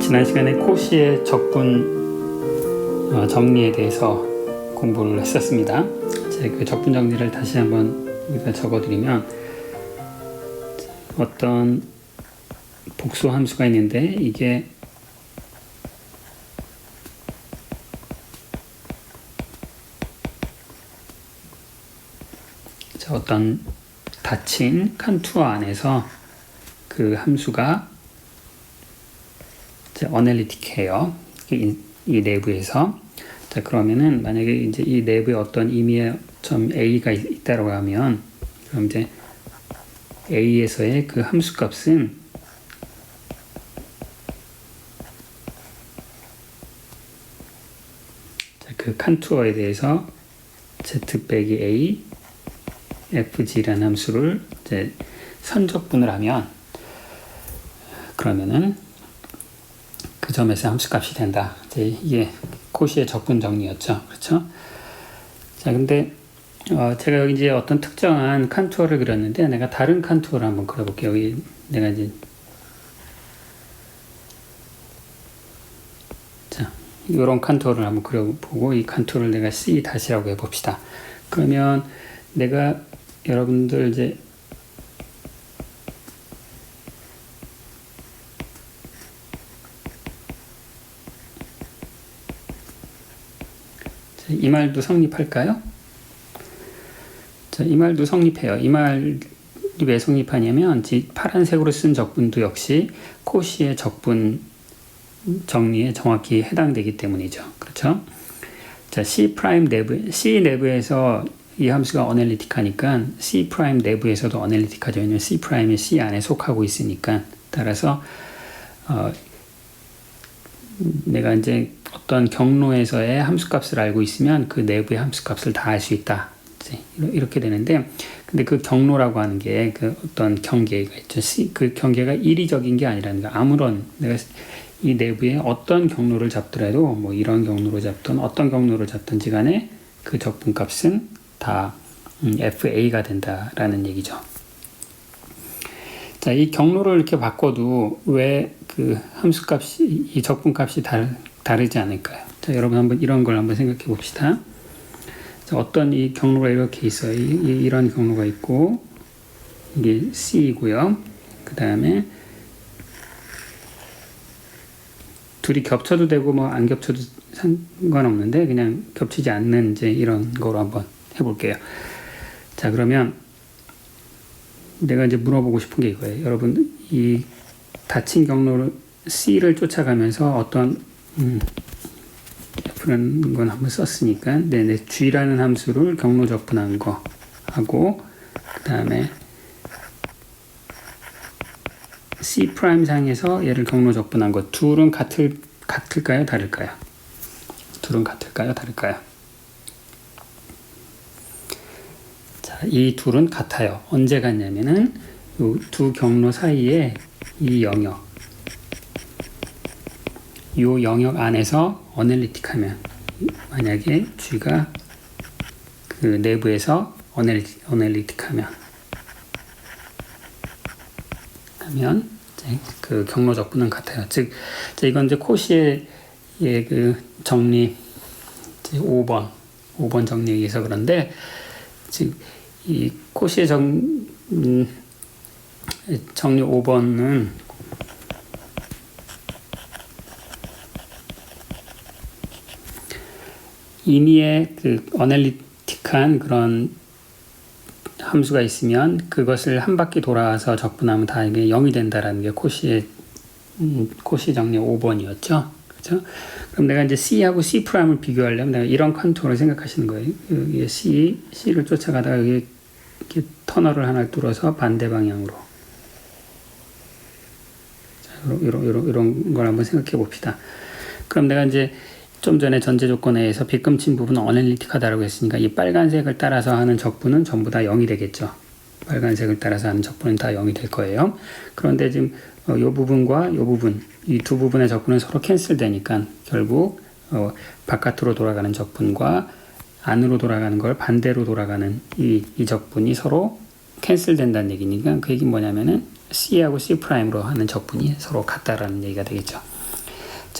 지난 시간에 코시의 적분 정리에 대해서 공부를 했었습니다. 그 적분 정리를 다시 한번 여기다 적어드리면, 어떤 복수 함수가 있는데 이게 어떤 닫힌 칸투어 안에서 그 함수가 어널리틱해요. 이 내부에서. 자, 그러면은 만약에 이제 이 내부에 어떤 임의의 점 A가 있다고 하면, 그럼 이제 A에서의 그 함수 값은 그 칸투어에 대해서 z-a fg라는 함수를 이제 선적분을 하면, 그러면은 그 점에서 함수값이 된다. 이게 코시의 적분 정리였죠. 그렇죠? 자, 근데 제가 여기 이제 어떤 특정한 칸투어를 그렸는데, 내가 다른 칸투어를 한번 그려볼게요. 여기 내가 이제 이런 칸투어를 한번 그려보고, 이 칸투어를 내가 C-라고 해봅시다. 그러면 내가 여러분들 이제 이 말도 성립할까요? 자, 이 말도 성립해요. 이 말이 왜 성립하냐면, 파란색으로 쓴 적분도 역시 코시의 적분 정리에 정확히 해당되기 때문이죠. 그렇죠? 자, C 내부에서 이 함수가 어널리틱하니까 C 프라임 내부에서도 어널리틱하죠. 왜냐면 C 프라임이 C 안에 속하고 있으니까. 따라서 내가 이제 어떤 경로에서의 함수값을 알고 있으면 그 내부의 함수값을 다 알 수 있다. 이렇게 되는데, 근데 그 경로라고 하는 게 그 어떤 경계가 있죠. 그 경계가 일의적인 게 아니라는 거. 아무런 내가 이 내부에 어떤 경로를 잡더라도, 뭐 이런 경로로 잡든 어떤 경로를 잡든지 간에 그 적분값은 다 FA가 된다라는 얘기죠. 자, 이 경로를 이렇게 바꿔도 왜 그 함수값이, 이 적분값이 다르지 않을까요? 자, 여러분 한번 이런 걸 한번 생각해 봅시다. 자, 어떤 이 경로가 이렇게 있어요. 이런 경로가 있고, 이게 C이고요. 그 다음에 둘이 겹쳐도 되고 뭐 안 겹쳐도 상관없는데, 그냥 겹치지 않는 이제 이런 거로 한번 해볼게요. 자, 그러면 내가 이제 물어보고 싶은 게 이거예요. 여러분, 이 닫힌 경로를 C를 쫓아가면서 어떤 F라는 건 한번 썼으니까, G라는 함수를 경로 적분한 거 하고, 그 다음에 C 프라임 상에서 얘를 경로 적분한 것, 둘은 같을까요? 다를까요? 둘은 같을까요? 다를까요? 자, 이 둘은 같아요. 언제 같냐면은 이 두 경로 사이에 이 영역, 이 영역 안에서 어널리틱하면, 만약에 G가 그 내부에서 어널리틱하면 그 경로 적분은 같아요. 즉, 이건 이제 코시의 그 정리 5번 정리에 의해서 그런데, 즉 이 코시의 정리 5번은 임의의 그 어널리틱한 그런 함수가 있으면 그것을 한 바퀴 돌아서 적분하면 다 이게 0이 된다라는 게 코시 정리 5번이었죠. 그렇죠? 그럼 내가 이제 C하고 C 프라임을 비교하려면 내가 이런 컨투어를 생각하시는 거예요. 여기 C를 쫓아가다가 여기 이렇게 터널을 하나 뚫어서 반대 방향으로. 자, 이런 걸 한번 생각해 봅시다. 그럼 내가 이제 좀 전에 전제 조건에 의해서 빗금친 부분은 어널리틱하다라고 했으니까, 이 빨간색을 따라서 하는 적분은 전부 다 0이 되겠죠. 빨간색을 따라서 하는 적분은 다 0이 될 거예요. 그런데 지금 이 부분과 이 부분, 이 두 부분의 적분은 서로 캔슬되니까 결국 바깥으로 돌아가는 적분과 안으로 돌아가는 걸 반대로 돌아가는 이 적분이 서로 캔슬된다는 얘기니까, 그 얘기는 뭐냐면은 C하고 C 프라임으로 하는 적분이 서로 같다라는 얘기가 되겠죠.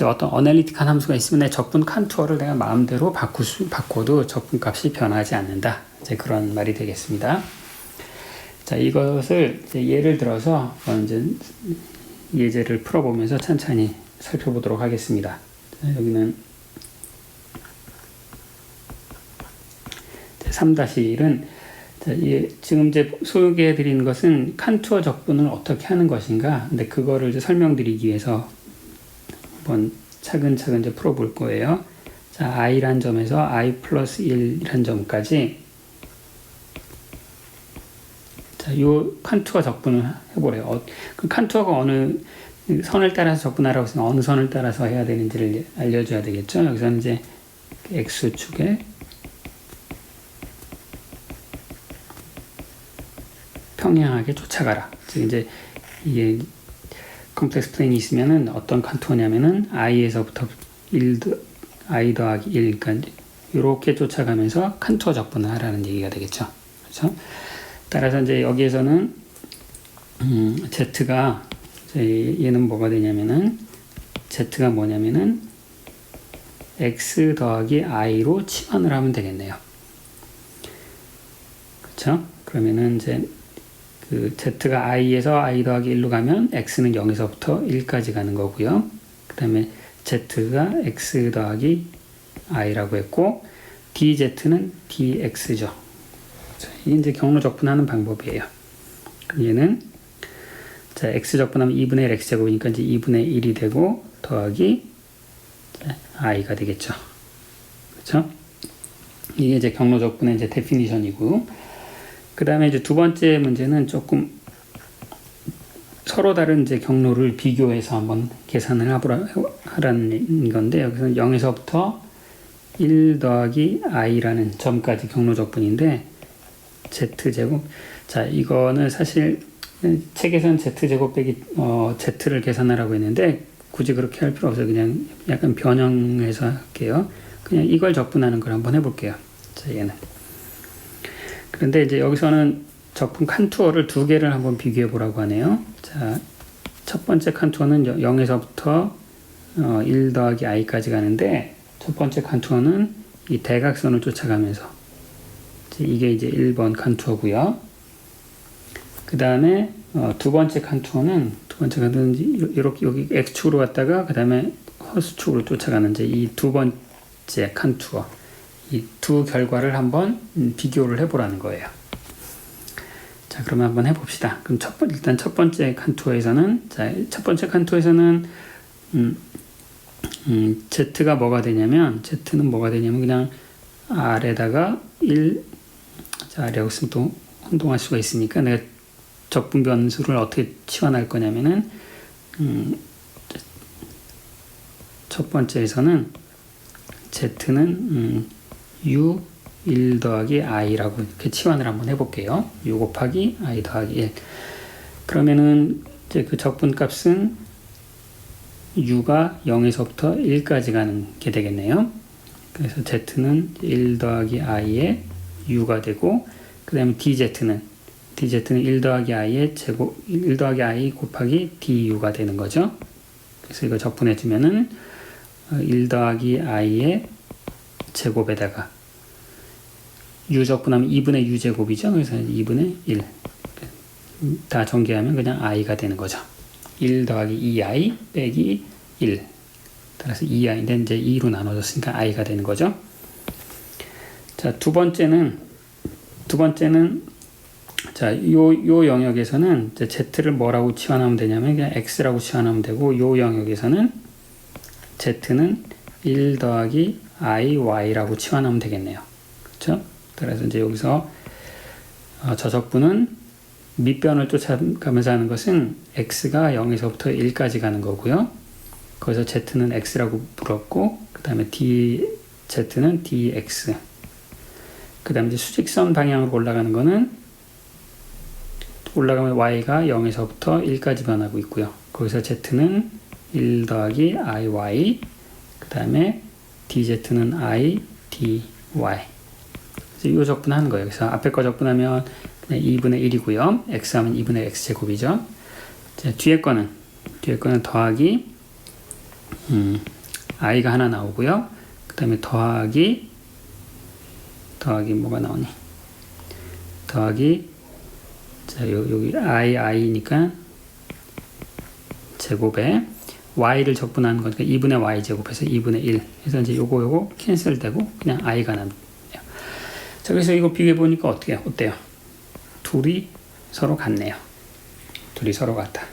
어떤 어널리틱한 함수가 있으면 내 적분 칸투어를 내가 마음대로 바꿔도 적분 값이 변하지 않는다. 이제 그런 말이 되겠습니다. 자, 이것을 이제 예를 들어서 이제 예제를 풀어보면서 천천히 살펴보도록 하겠습니다. 자, 여기는 3-1은 지금 이제 소개해 드리는 것은 칸투어 적분을 어떻게 하는 것인가. 근데 그거를 이제 설명드리기 위해서 한번 차근차근 이제 풀어볼 거예요. 자, i란 점에서 i 플러스 1이란 점까지 자, 요 칸투어 적분을 해보래요. 그 칸투어가 어느 선을 따라서 적분하라고 했으면 어느 선을 따라서 해야 되는지를 알려줘야 되겠죠. 여기서는 이제 x축에 평행하게 쫓아가라. 즉 이제 이게 컴플렉스 플레인이 있으면은 어떤 칸투어냐면은 i에서부터 i 더하기 1, 그러니까 이렇게 쫓아가면서 칸투어 적분을 하라는 얘기가 되겠죠. 그렇죠? 따라서 이제 여기에서는 z가 얘는 뭐가 되냐면은 z가 뭐냐면은 x 더하기 i로 치환을 하면 되겠네요. 그렇죠? 그러면은 이제 그 z가 i에서 i 더하기 1로 가면 x는 0에서부터 1까지 가는 거고요. 그 다음에 z가 x 더하기 i라고 했고 dz는 dx죠. 이게 이제 경로 적분하는 방법이에요. 얘는 자, x 적분하면 2분의 1 x제곱이니까 이제 2분의 1이 되고 더하기 i가 되겠죠. 그렇죠? 이게 이제 경로 적분의 이제 데피니션이고, 그 다음에 이제 두 번째 문제는 조금 서로 다른 이제 경로를 비교해서 한번 계산을 하라는 건데, 여기서는 0에서부터 1 더하기 i라는 점까지 경로 적분인데, z제곱. 자, 이거는 사실 책에서는 z제곱 빼기 z를 계산하라고 했는데, 굳이 그렇게 할 필요 없어요. 그냥 약간 변형해서 할게요. 그냥 이걸 적분하는 걸 한번 해볼게요. 자, 얘는. 그런데 이제 여기서는 적분 칸투어를 두 개를 한번 비교해 보라고 하네요. 자, 첫 번째 칸투어는 0에서부터 1 더하기 i까지 가는데, 첫 번째 칸투어는 이 대각선을 쫓아가면서 이게 이제 1번 칸투어고요. 그 다음에 두 번째 칸투어는 이렇게 여기 x축으로 갔다가 그 다음에 허수축으로 쫓아가는 이제 이 두 번째 칸투어, 이 두 결과를 한번 비교를 해보라는 거예요. 자, 그러면 한번 해봅시다. 그럼 일단 첫 번째 칸투어에서는, 자, 첫 번째 칸투어에서는 z가 뭐가 되냐면, z는 뭐가 되냐면 그냥 r에다가 1, 자, 아래하고 있으면 또 혼동할 수가 있으니까 내가 적분 변수를 어떻게 치환할 거냐면은 첫 번째에서는 z는 u 1 더하기 i라고 이렇게 치환을 한번 해볼게요. u 곱하기 i 더하기 1. 그러면은 이제 그 적분 값은 u가 0에서부터 1까지 가는 게 되겠네요. 그래서 z는 1 더하기 i의 u가 되고, 그 다음에 dz는 1 더하기 i의 제곱, 1 더하기 i 곱하기 du가 되는 거죠. 그래서 이거 적분해주면은 1 더하기 i의 제곱에다가 u 적분하면 2분의 u 제곱이죠. 그래서 2분의 1. 다 전개하면 그냥 i가 되는 거죠. 1 더하기 2i 빼기 1. 따라서 2i인데 이제 2로 나눠졌으니까 i가 되는 거죠. 자, 두 번째는 자, 요 영역에서는 이제 z를 뭐라고 치환하면 되냐면 그냥 x라고 치환하면 되고, 요 영역에서는 z는 1 더하기 iy라고 치환하면 되겠네요. 그렇죠? 그래서 이제 여기서 저 적분은 밑변을 쫓아가면서 하는 것은 x가 0에서부터 1까지 가는 거고요. 거기서 z는 x라고 불었고, 그 다음에 z는 dx. 그 다음에 이제 수직선 방향으로 올라가는 거는 올라가면 y가 0에서부터 1까지 변하고 있고요. 거기서 z는 1 더하기 iy, 그 다음에 dz는 i dy. 그래서 이 적분하는 거예요. 그래서 앞에 거 적분하면 그냥 2분의 1이고요. x 하면 2분의 x제곱이죠. 뒤에 거는 더하기 i가 하나 나오고요. 그 다음에 더하기 뭐가 나오니? 더하기, 자, 여기 i니까 제곱에 y를 적분하는 거니까 2분의 y 제곱해서 2분의 1 해서 이제 요거 캔슬되고 그냥 i가 남네요. 자, 그래서 이거 비교해 보니까 어때요? 둘이 서로 같네요. 둘이 서로 같다.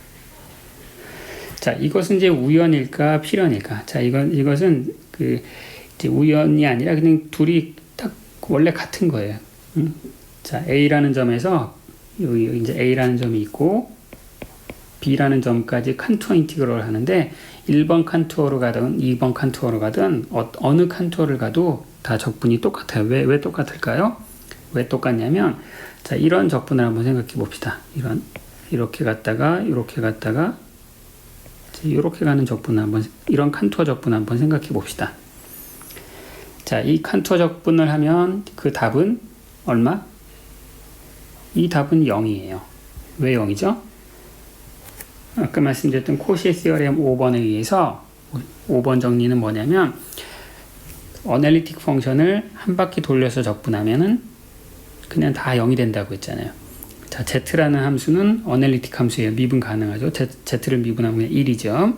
자, 이것은 이제 우연일까 필연일까? 자, 이것은 이제 우연이 아니라 그냥 둘이 딱 원래 같은 거예요. 자, A라는 점에서 여기 이제 A라는 점이 있고 B라는 점까지 칸투어 인티그럴을 하는데 1번 칸투어로 가든 2번 칸투어로 가든 어느 칸투어를 가도 다 적분이 똑같아요. 왜 똑같을까요? 왜 똑같냐면, 자, 이런 적분을 한번 생각해 봅시다. 이렇게 갔다가 이렇게 가는 적분을 이런 칸투어 적분을 한번 생각해 봅시다. 자, 이 칸투어 적분을 하면 그 답은 얼마? 이 답은 0이에요. 왜 0이죠? 아까 말씀드렸던 코시의 시어렘 5번에 의해서 5번 정리는 뭐냐면 어널리틱 펑션을 한 바퀴 돌려서 적분하면은 그냥 다 0이 된다고 했잖아요. 자, z라는 함수는 어널리틱 함수예요. 미분 가능하죠. z를 미분하면 1이죠.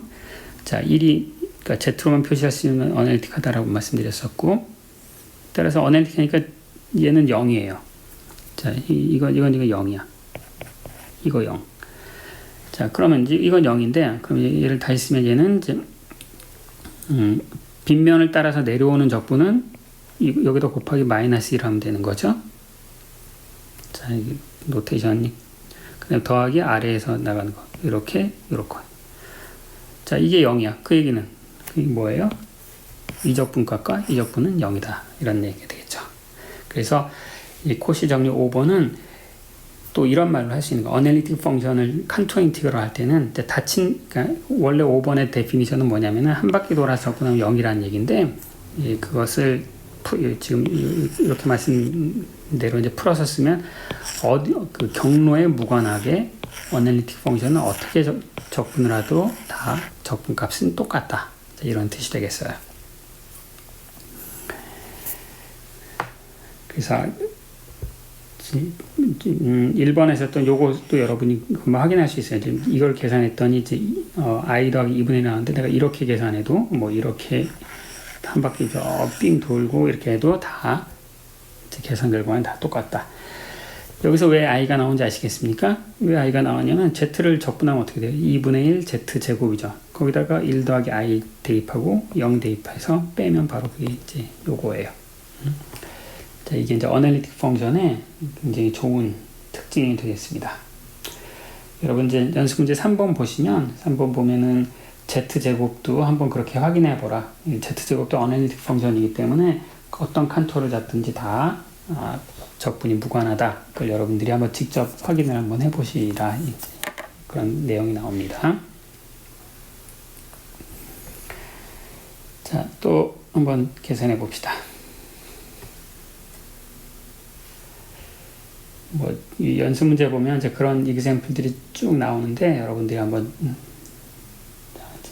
자, 1이 그러니까 z로만 표시할 수 있는 어널리틱하다라고 말씀드렸었고, 따라서 어널리틱하니까 얘는 0이에요. 자, 이건 0이야. 이거 0. 자, 그러면 이제 이건 0인데, 그럼 얘를 다시 쓰면 얘는 이제 빗면을 따라서 내려오는 적분은 여기다 곱하기 마이너스 1 하면 되는 거죠. 자, 이게 노테이션이 그냥 더하기 아래에서 나가는 거. 이렇게. 자, 이게 0이야. 그 얘기는 그게 뭐예요? 이 적분값과 이 적분은 0이다. 이런 얘기가 되겠죠. 그래서 이 코시 정리 5번은 또 이런 말로 할 수 있는 거. 어널리틱 펑션을 칸투어 인티그럴 할 때는 그러니까 원래 5번의 데피니션은 뭐냐면은 한 바퀴 돌아서 적분하면 0이라는 얘기인데, 그것을 지금 이렇게 말씀대로 이제 풀어서 쓰면 그 경로에 무관하게 어널리틱 펑션은 어떻게 적분을 해도 다 적분값은 똑같다. 이런 뜻이 되겠어요. 그래서 1번에서 했던 요것도 여러분이 금방 확인할 수 있어요. 지금 이걸 계산했더니 이제 i 더하기 2분의 1 나왔는데 내가 이렇게 계산해도 뭐 이렇게 한 바퀴 삥 돌고 이렇게 해도 다 계산 결과는 다 똑같다. 여기서 왜 i가 나온지 아시겠습니까? 왜 i가 나왔냐면 z를 적분하면 어떻게 돼요? 2분의 1 z 제곱이죠. 거기다가 1 더하기 i 대입하고 0 대입해서 빼면 바로 그게 이제 요거예요. 자, 이게 이제 어널리틱 펑션의 굉장히 좋은 특징이 되겠습니다. 여러분 이제 연습 문제 3번 보시면 3번 보면은 z제곱도 한번 그렇게 확인해 보라. z제곱도 어널리틱 펑션이기 때문에 어떤 칸토를 잡든지 다 적분이 무관하다. 그걸 여러분들이 한번 직접 확인을 한번 해보시라. 그런 내용이 나옵니다. 자, 또 한번 계산해 봅시다. 이 연습 문제 보면 이제 그런 이그샘플들이 쭉 나오는데 여러분들이 한번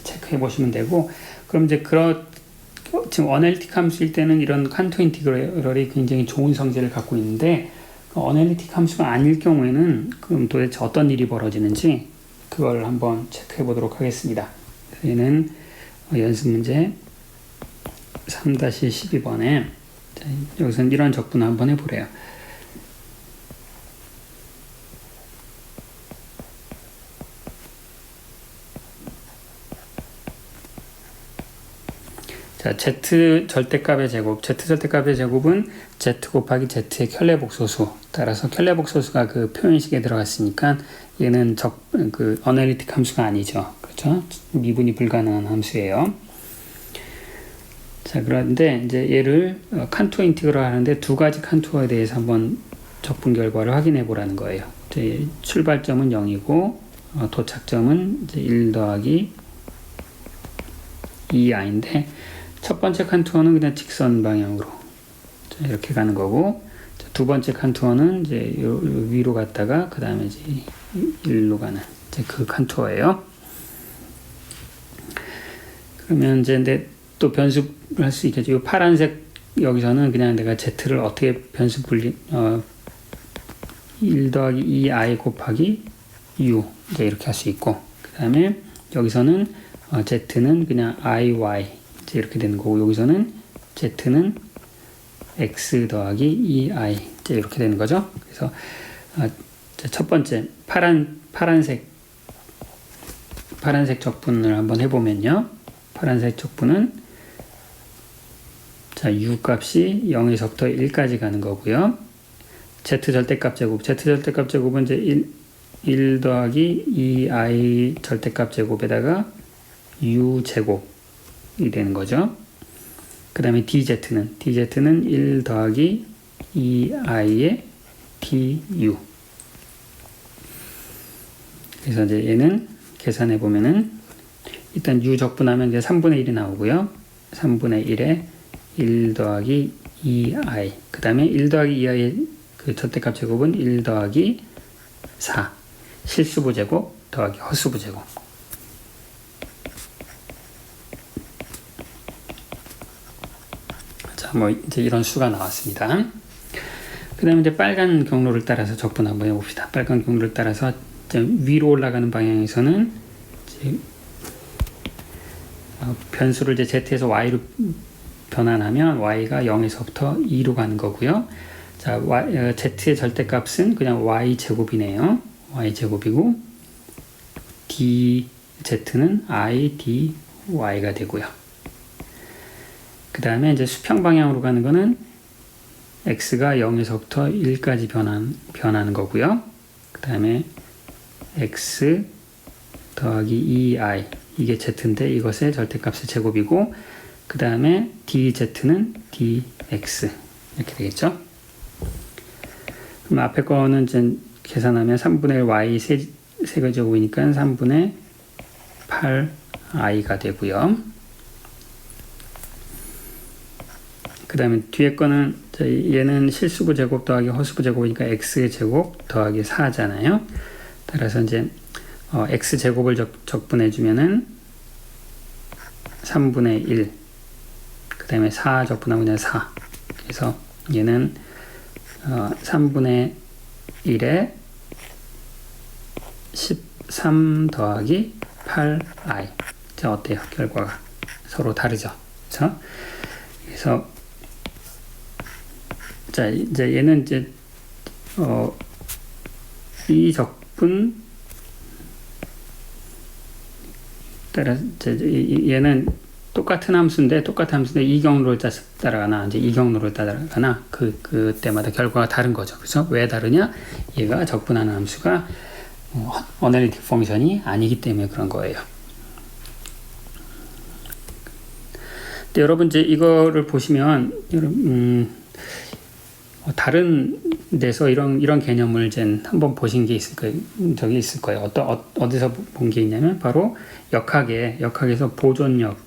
체크해 보시면 되고, 그럼 이제 지금 어널리틱 함수일 때는 이런 칸토 인티그럴이 굉장히 좋은 성질을 갖고 있는데, 어널리틱 함수가 아닐 경우에는 그럼 도대체 어떤 일이 벌어지는지 그걸 한번 체크해 보도록 하겠습니다. 얘는 연습 문제 3-12번에 여기서는 이런 적분을 한번 해보래요. 자, z 절대값의 제곱, z 절대값의 제곱은 z 곱하기 z의 켤레복소수. 따라서 켤레복소수가 그 표현식에 들어갔으니까 얘는 그 어널리틱 함수가 아니죠. 그렇죠? 미분이 불가능한 함수예요. 자, 그런데 이제 얘를 칸투어 인티그럴 하는데 두 가지 칸투어에 대해서 한번 적분 결과를 확인해 보라는 거예요. 출발점은 0이고 도착점은 이제 1 더하기 2i인데, 첫 번째 칸투어는 그냥 직선 방향으로 이렇게 가는 거고, 두 번째 칸투어는 이제 위로 갔다가 그 다음에 이제 일로 가는 이제 그 칸투어예요. 그러면 이제 또 변수를 할 수 있겠죠. 이 파란색 여기서는 그냥 내가 z를 어떻게 변수 1 더하기 2i 곱하기 u 이제 이렇게 할 수 있고, 그 다음에 여기서는 z는 그냥 iy 이제 이렇게 되는 거고, 여기서는 z는 x 더하기 2i 이제 이렇게 되는 거죠. 그래서 첫 번째 파란색 적분을 한번 해보면요. 파란색 적분은 자, u 값이 0에서부터 1까지 가는 거고요. z 절대값 제곱은 이제 1 더하기 2i 절대값 제곱에다가 u 제곱이 되는 거죠. 그 다음에 dz는 1 더하기 2i의 du. 그래서 이제 얘는 계산해 보면은 일단 u 적분하면 이제 3분의 1이 나오고요. 3분의 1에 1 더하기 2i. 그 다음에 1 더하기 2i의 그 절대값 제곱은 1 더하기 4. 실수부 제곱 더하기 허수부 제곱. 자, 뭐 이제 이런 수가 나왔습니다. 그 다음에 이제 빨간 경로를 따라서 적분 한번 해봅시다. 빨간 경로를 따라서 위로 올라가는 방향에서는 이제 변수를 이제 z에서 y로 변환하면 y가 0에서부터 2로 가는 거고요. 자, z의 절대값은 그냥 y 제곱이네요. y 제곱이고 dz는 i dy가 되고요. 그 다음에 이제 수평 방향으로 가는 거는 x가 0에서부터 1까지 변하는 거고요. 그 다음에 x 더하기 2i 이게 z인데 이것의 절대값의 제곱이고, 그 다음에 dz는 dx 이렇게 되겠죠. 그럼 앞에 거는 이제 계산하면 3분의 1 y 세가 제곱이니까 3분의 8i가 되고요. 그 다음에 뒤에 거는 얘는 실수부 제곱 더하기 허수부 제곱이니까 x 제곱 더하기 4잖아요. 따라서 이제 x 제곱을 적분해 주면은 3분의 1, 그 다음에 4 적분하면 그냥 4. 그래서 얘는 3분의 1에 13 더하기 8i. 자, 어때요? 결과가 서로 다르죠? 그렇죠? 그래서 자, 이제 얘는 이제 이 적분 따라 얘는 똑같은 함수인데 이 경로를 따라가나 이제 이 경로를 따라가나 그때마다 결과가 다른 거죠. 그래서 왜 다르냐? 얘가 적분하는 함수가 어널리틱 펑션이 아니기 때문에 그런 거예요. 근데 여러분 이제 이거를 보시면 다른 데서 이런 개념을 이제 한번 보신 게 있을 거예요. 어디서 본 게 있냐면 바로 역학에서 보존력,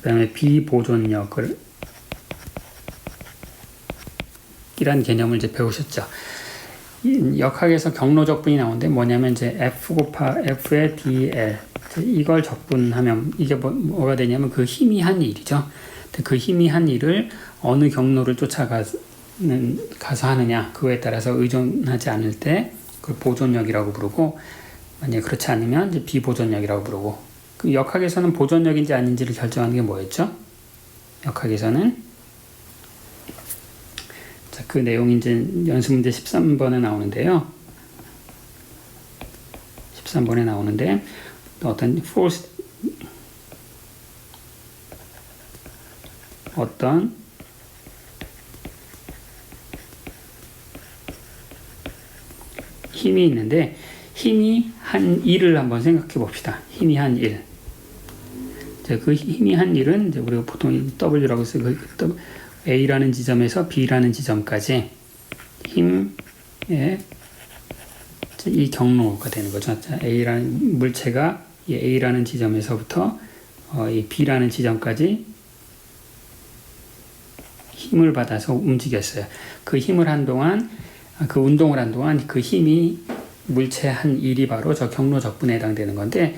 그 다음에 비보존력을 이란 개념을 이제 배우셨죠. 역학에서 경로 적분이 나오는데 뭐냐면 이제 F의 DL 이걸 적분하면 이게 뭐가 되냐면 그 희미한 일이죠. 그 희미한 일을 어느 경로를 쫓아가서 하느냐 그거에 따라서 의존하지 않을 때 그걸 보존력이라고 부르고, 만약에 그렇지 않으면 이제 비보존력이라고 부르고, 그 역학에서는 보존력인지 아닌지를 결정하는 게 뭐였죠? 역학에서는 자, 그 내용이 이제 연습문제 13번에 나오는데요. 13번에 나오는데 어떤 힘이 있는데 힘이 한 일을 한번 생각해 봅시다. 힘이 한 일. 그 힘이 한 일은 이제 우리가 보통 W라고 쓰고 A라는 지점에서 B라는 지점까지 힘의 이 경로가 되는 거죠. A라는 물체가 이 A라는 지점에서부터 이 B라는 지점까지 힘을 받아서 움직였어요. 그 힘을 한동안, 그 운동을 한동안 그 힘이 물체 한 일이 바로 저 경로 적분에 해당되는 건데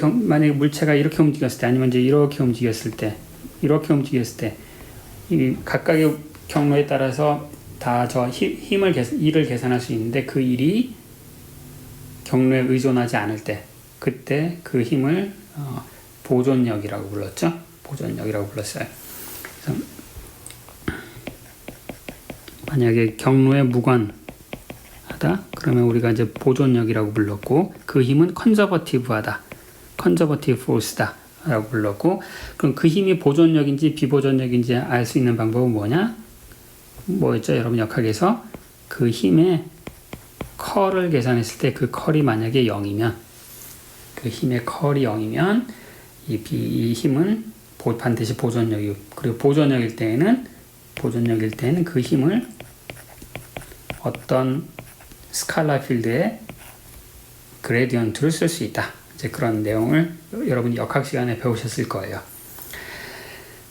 만약에 물체가 이렇게 움직였을 때 아니면 이제 이렇게 움직였을 때 이 각각의 경로에 따라서 다 저 일을 계산할 수 있는데 그 일이 경로에 의존하지 않을 때 그때 그 힘을 보존력이라고 불렀죠. 보존력이라고 불렀어요. 그래서 만약에 경로에 무관하다 그러면 우리가 이제 보존력이라고 불렀고 그 힘은 컨저버티브하다, 컨저버티브 포스다 라고 불렀고 그럼 그 힘이 보존력인지 비보존력인지 알 수 있는 방법은 뭐였죠? 여러분 역학에서 그 힘의 컬을 계산했을 때 그 컬이 만약에 0이면 그 힘의 컬이 0이면 이 힘은 반드시 보존력이고 그리고 보존력일 때에는 그 힘을 어떤 스칼라 필드의 그레디언트를 쓸 수 있다. 이제 그런 내용을 여러분이 역학 시간에 배우셨을 거예요.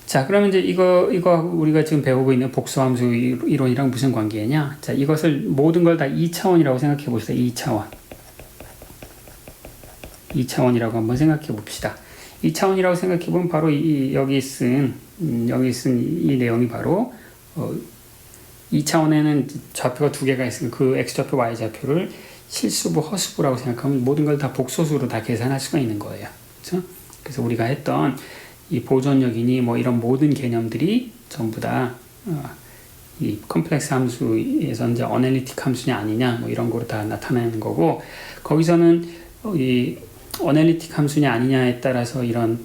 자, 그러면 이제 이거 우리가 지금 배우고 있는 복수함수 이론이랑 무슨 관계냐? 자, 이것을 모든 걸 다 2차원이라고 생각해 봅시다. 2차원이라고 한번 생각해 봅시다. 2차원이라고 생각해 보면 바로 여기 쓴 이 내용이 바로 2차원에는 좌표가 두 개가 있으니까 그 x좌표, y좌표를 실수부, 허수부라고 생각하면 모든 걸 다 복소수로 다 계산할 수가 있는 거예요. 그렇죠? 그래서 우리가 했던 이 보존력이니 뭐 이런 모든 개념들이 전부 다 이 컴플렉스 함수에서 이제 어널리틱 함수냐 아니냐 뭐 이런 거로 다 나타나는 거고 거기서는 이 어널리틱 함수냐 아니냐에 따라서 이런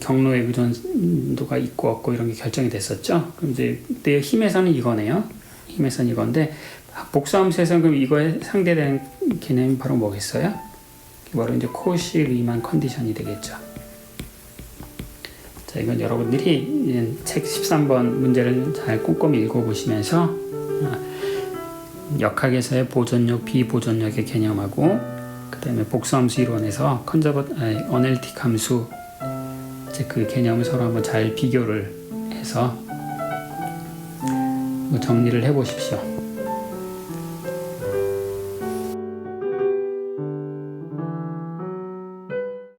경로의 의존도가 있고 없고 이런 게 결정이 됐었죠. 그럼 이제 내 힘에서는 이거네요. 힘에서는 이건데 복수함수에서는 그럼 이거에 상대되는 개념이 바로 뭐겠어요? 바로 이제 코시 리만 컨디션이 되겠죠. 자, 이건 여러분들이 책 13번 문제를 잘 꼼꼼히 읽어보시면서 역학에서의 보존력, 비보존력의 개념하고 그 다음에 복수함수 이론에서 어널리틱 함수 이제 그 개념을 서로 한번 잘 비교를 해서 정리를 해보십시오.